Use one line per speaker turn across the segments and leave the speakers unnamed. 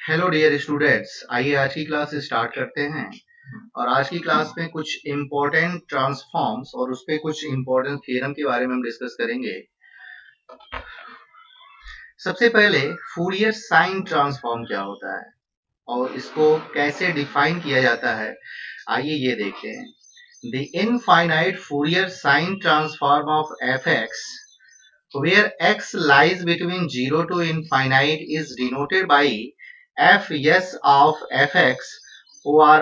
Hello dear students, आइए आज की क्लास स्टार्ट करते हैं। और आज की क्लास में कुछ इम्पोर्टेंट ट्रांसफॉर्म्स और उस पे कुछ इम्पोर्टेंट थ्योरम के बारे में हम डिस्कस करेंगे। सबसे पहले फूरियर साइन ट्रांसफॉर्म क्या होता है और इसको कैसे डिफाइन किया जाता है, आइए ये देखते हैं। The infinite Fourier sine transform of F x where x lies between 0 to infinite is denoted by fs of fx or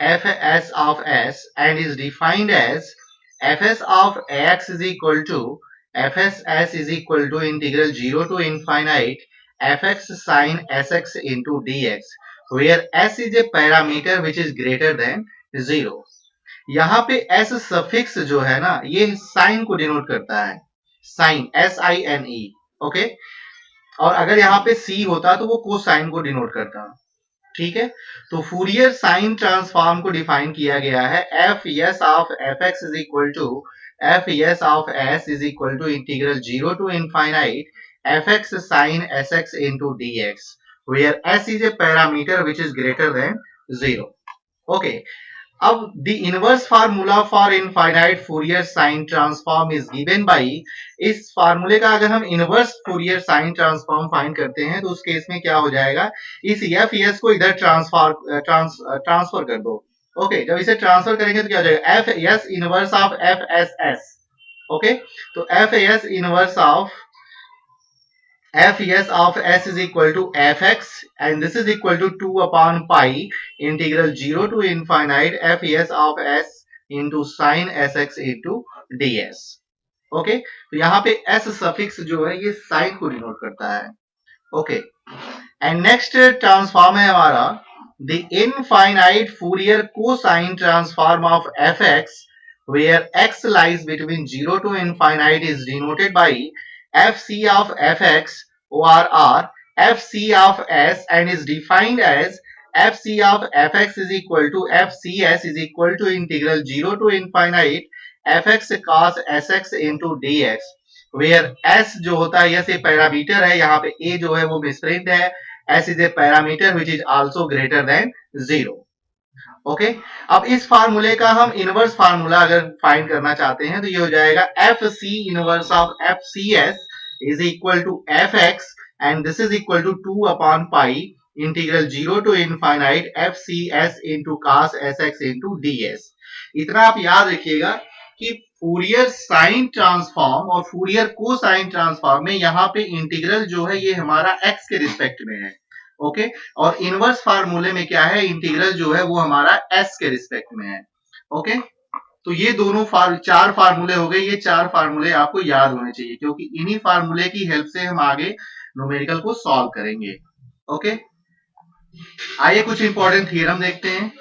fs of s and is defined as fs of ax is equal to fss is equal to integral 0 to infinite fx sin sx into dx where s is a parameter which is greater than 0। यहाँ पे s suffix जो है ना, ये sign को denote करता है। Sine SINE, okay. और अगर यहाँ पे C होता तो वो कोसाइन को डिनोट करता। ठीक है, तो फूरियर साइन ट्रांसफॉर्म को डिफाइन किया गया है F S of F X is equal to F S of S is equal to integral 0 to infinite F X sine S X into D X where S is a parameter which is greater than 0। Okay, अब the inverse formula for infinite Fourier sine transform is given by, इस फार्मूले का अगर हम inverse Fourier sine transform find करते हैं तो उस केस में क्या हो जाएगा, इस एफ एस को इधर ट्रांसफर कर दो। ओके, जब इसे ट्रांसफर करेंगे तो क्या हो जाएगा, F S inverse of F S S. Okay, तो F S inverse of fs of s is equal to fx and this is equal to 2 upon pi integral 0 to infinite fs of s into sin sx into ds। Okay, तो यहाँ पे s suffix जो है ये sign को denote करता है। Okay, and next transform है हमारा the infinite Fourier cosine transform of fx where x lies between 0 to infinite is denoted by fc of fx or fc of s and is defined as fc of fx is equal to fcs is equal to integral 0 to infinite fx cos sx into dx where s जो होता है यह से parameter है, यहाँ पे a जो है वो मिसप्रिंट है, s is a parameter which is also greater than 0। Okay, अब इस फार्मूले का हम इनवर्स फार्मूला अगर फाइंड करना चाहते हैं तो ये हो जाएगा F C inverse of F C S is equal to F X and this is equal to 2 upon pi integral 0 to infinite F C S into cos S X into D S. इतना आप याद रखिएगा कि Fourier sine transform और Fourier cosine transform में यहाँ पे integral जो है ये हमारा एक्स के रिस्पेक्ट में है। ओके, और इनवर्स फार्मूले में क्या है, इंटीग्रल जो है वो हमारा एस के रिस्पेक्ट में है। ओके, तो ये दोनों चार फार्मूले हो गए, ये चार फार्मूले आपको याद होने चाहिए क्योंकि इन्हीं फार्मूले की हेल्प से हम आगे न्यूमेरिकल को सॉल्व करेंगे। ओके, आइए कुछ इंपॉर्टेंट थ्योरम देखते हैं।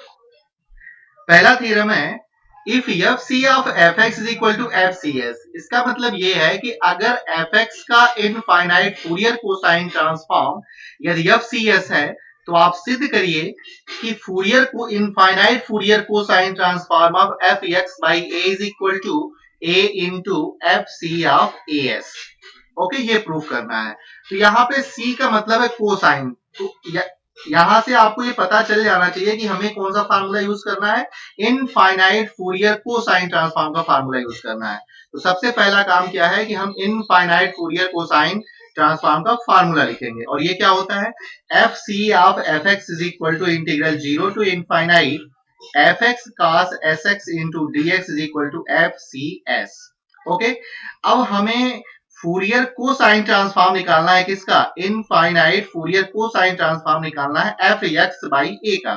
पहला थ्योरम है if F C of F X is equal to F C S. इसका मतलब ये है कि अगर एफ एक्स का इनफाइनाइट फूरियर कोसाइन ट्रांसफॉर्म यदि एफ सी एस है तो आप सिद्ध करिए कि फूरियर को infinite Fourier cosine transform of F X by A is equal to A into F C of A S. Okay, ये प्रूफ करना है। तो यहाँ पे सी का मतलब है कोसाइन, तो यहां से आपको ये पता चल जाना चाहिए कि हमें कौन सा फार्मूला यूज करना है, इनफाइनाइट फूरियर कोसाइन ट्रांसफॉर्म का फार्मूला यूज करना है। तो सबसे पहला काम क्या है कि हम इनफाइनाइट फूरियर कोसाइन ट्रांसफॉर्म का फार्मूला लिखेंगे और ये क्या होता है, F C of F X is equal to integral 0 to infinite F X cos S X into D X is equal to F C S. Okay, अब हमें Fourier cosine transform निकालना है किसका, इनफाइनाइट फूरियर कोसाइन ट्रांसफॉर्म निकालना है F X by ए का।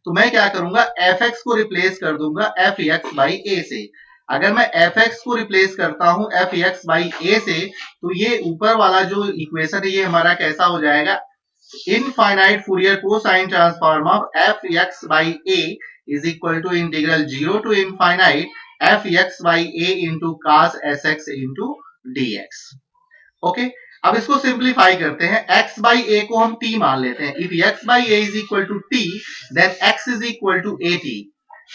तो मैं क्या करूंगा, एफ एक्स को रिप्लेस कर दूंगा एफ एक्स बाई ए से। अगर मैं एफ एक्स को रिप्लेस करता हूं एफ एक्स बाई ए से तो ये ऊपर वाला जो इक्वेशन है ये हमारा कैसा हो जाएगा, infinite Fourier cosine transform of F X by A is equal to integral 0 to infinite F X by A into cos S X into dx। Okay, अब इसको सिंप्लीफाई करते हैं, x by a को हम t मान लेते हैं। if x by a is equal to t then x is equal to at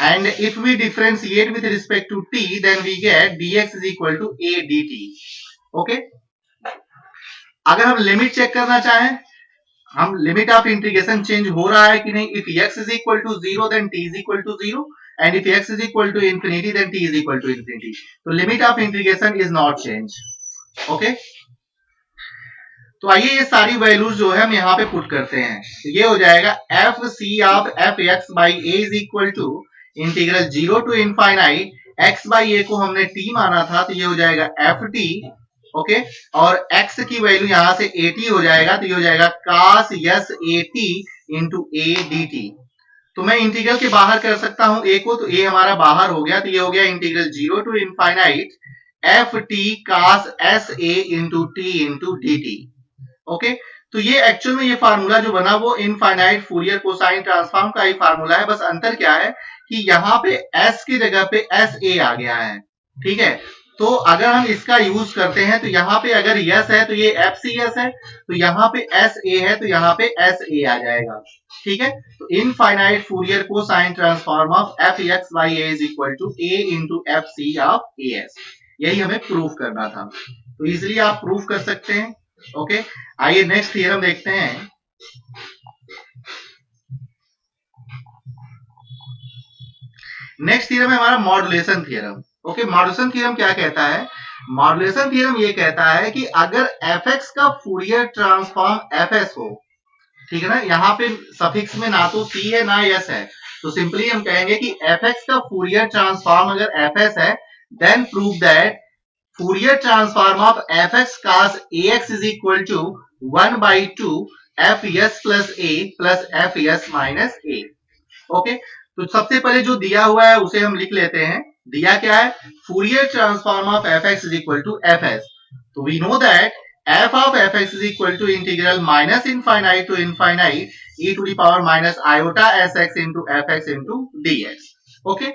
and if we differentiate with respect to t then we get dx is equal to a dt। Okay, अगर हम limit check करना चाहें हम limit of integration change हो रहा है कि नहीं. If x is equal to 0 then t is equal to 0 and if x is equal to infinity then t is equal to infinity. तो limit of integration is not change. Okay, तो आइए ये सारी वैल्यूज जो है हम यहाँ पे पुट करते हैं. तो ये हो जाएगा F C of F X by A is equal to integral 0 to infinite X by A को हमने t माना था, तो ये हो जाएगा एफ टी. ओके, और x की वैल्यू यहां से at हो जाएगा, तो ये हो जाएगा cos s at into a dt. तो मैं इंटीग्रल के बाहर कर सकता हूं a को, तो a हमारा बाहर हो गया, तो ये हो गया integral 0 to infinite F T cos s a into t into dt. Okay, तो ये एक्चुअल में ये फार्मूला जो बना वो इनफाइनाइट फूरियर कोसाइन ट्रांसफॉर्म का ही फार्मूला है. बस अंतर क्या है कि यहाँ पे s की जगह पे एस ए आ गया है. ठीक है, तो अगर हम इसका यूज करते हैं तो यहाँ पे अगर यस है तो ये एफ सी एस है, तो यहाँ पे एस ए है तो यहाँ पे एस ए आ जाएगा. ठीक है, तो infinite Fourier cosine transform of F X by A is equal to A into F C of A S. यही हमें प्रूफ करना था, तो इजिली आप प्रूफ कर सकते हैं. ओके, आइए नेक्स्ट थ्योरम देखते हैं. नेक्स्ट थ्योरम है हमारा modulation theorem. Okay, modulation theorem क्या कहता है? मॉड्यूलेशन थ्योरम ये कहता है कि अगर fx का फूरियर ट्रांसफॉर्म fs हो, ठीक है ना, यहाँ पे सफिक्स में ना तो c है ना s है, तो सिंपली हम कहेंगे कि fx का फूरियर ट्रांसफॉर्म अगर fs है, then prove that Fourier transform of fx cos ax is equal to 1/2 fs plus a plus fs minus a. Okay, तो सबसे पहले जो दिया हुआ है उसे हम लिख लेते हैं. दिया क्या है? Fourier transform of fx is equal to fs. तो we know that f of fx is equal to integral minus infinite to infinite e to the power minus iota sx into fx into dx. Okay,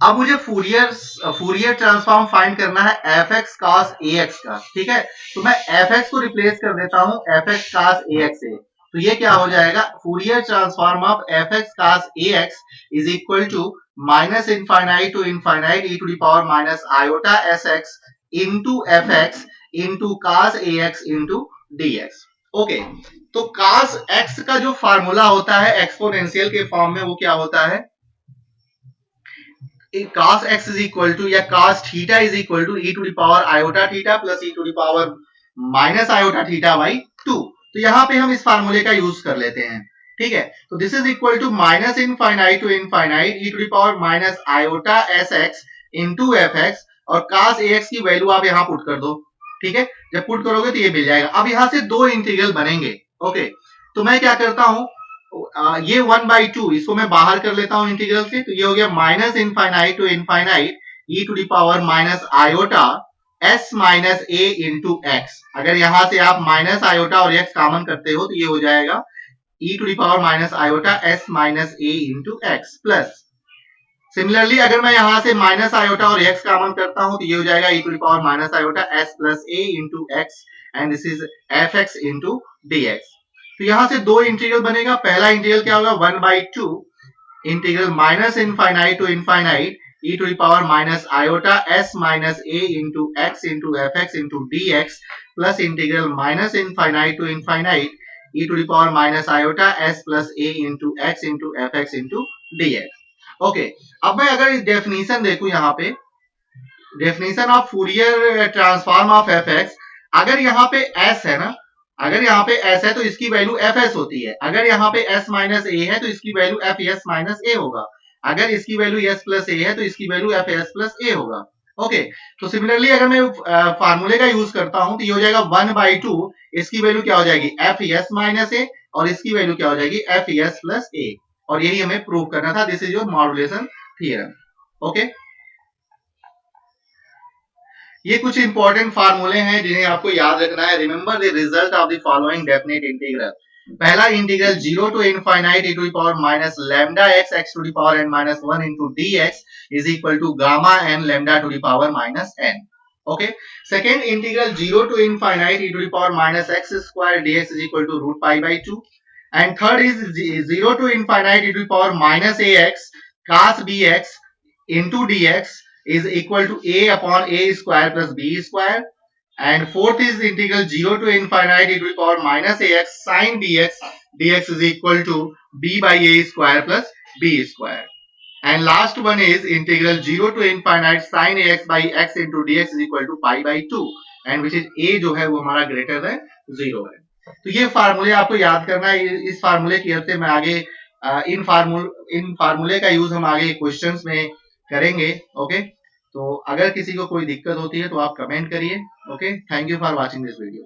अब मुझे Fourier transform find करना है fx cos ax का. ठीक है, तो मैं fx को रिप्लेस कर देता हूं fx cos ax से. तो ये क्या हो जाएगा? Fourier transform of fx cos ax is equal to minus infinite to infinite e to the power minus iota sx into fx into cos ax into dx. Okay, तो cos x का जो formula होता है exponential के form में, वो क्या होता है? cos x is equal to या cos theta is equal to e to the power iota theta plus e to the power minus iota theta by 2. तो यहाँ पे हम इस फार्मूले का यूज कर लेते हैं. ठीक है, तो this is equal to minus infinite to infinite e to the power minus iota sx into fx, और cos ax की वैल्यू आप यहाँ पुट कर दो. ठीक है, जब पुट करोगे तो ये मिल जाएगा. अब यहाँ से दो इंटीग्रल बनेंगे. ओके, तो मैं क्या करता हूं, ये 1/2 इसको मैं बाहर कर लेता हूं इंटीग्रल से. तो ये हो गया minus infinite to infinite e to the power minus iota s minus a into x. अगर यहां से आप माइनस आयोटा और x कॉमन करते हो तो ये हो जाएगा e to the power minus iota s minus a into x plus. Similarly अगर मैं यहां से माइनस आयोटा और x कॉमन करता हूं तो ये हो जाएगा e to the power minus iota s plus a into x and this is fx into dx. तो यहां से दो इंटीग्रल बनेगा. पहला इंटीग्रल क्या होगा? 1/2 integral minus infinite to infinite e to the power minus iota s minus a into x into fx into dx plus integral minus infinite to infinite e to the power minus iota s plus a into x into fx into dx. Okay, अब मैं अगर definition देखूं, यहाँ पे definition of Fourier transform of fx, अगर यहाँ पे s है ना, अगर यहाँ पे s है तो इसकी वैल्यू fs होती है. अगर यहाँ पे s माइनस a है तो इसकी वैल्यू fs माइनस a होगा. अगर इसकी वैल्यू s प्लस a है तो इसकी वैल्यू fs प्लस a होगा. ओके, तो सिमिलरली अगर मैं फार्मूले का यूज करता हूं तो ये हो जाएगा 1/2, इसकी वैल्यू क्या हो जाएगी? fs माइनस a, और इसकी वैल्यू क्या हो जाएगी? fs plus a. और यही हमें प्रूव करना था. This is your modulation theorem. Okay, ये कुछ इंपॉर्टेंट फार्मूले हैं जिन्हें आपको याद रखना है. Remember the result of the following definite integral. पहला integral 0 to infinite e to the power minus lambda x to the power n minus 1 into dx is equal to gamma n lambda to the power minus n. Okay, second integral 0 to infinite e to the power minus x square dx is equal to root pi by 2. And third is 0 to infinite e to the power minus ax cos bx into dx is equal to a upon a square plus b square. And fourth is integral 0 to infinite e to the power minus ax sin bx. Dx is equal to b by a square plus b square. And last one is integral 0 to infinite sin ax by x into dx is equal to pi by 2, and which is a जो है वो हमारा greater than 0 है. तो ये फार्मूले आपको याद करना है. इस फार्मूले की हेल्प से मैं आगे इन फार्मूले का यूज हम आगे क्वेश्चंस में करेंगे. ओके, तो अगर किसी को कोई दिक्कत होती है तो आप कमेंट करिए. Okay, thank you for watching this video.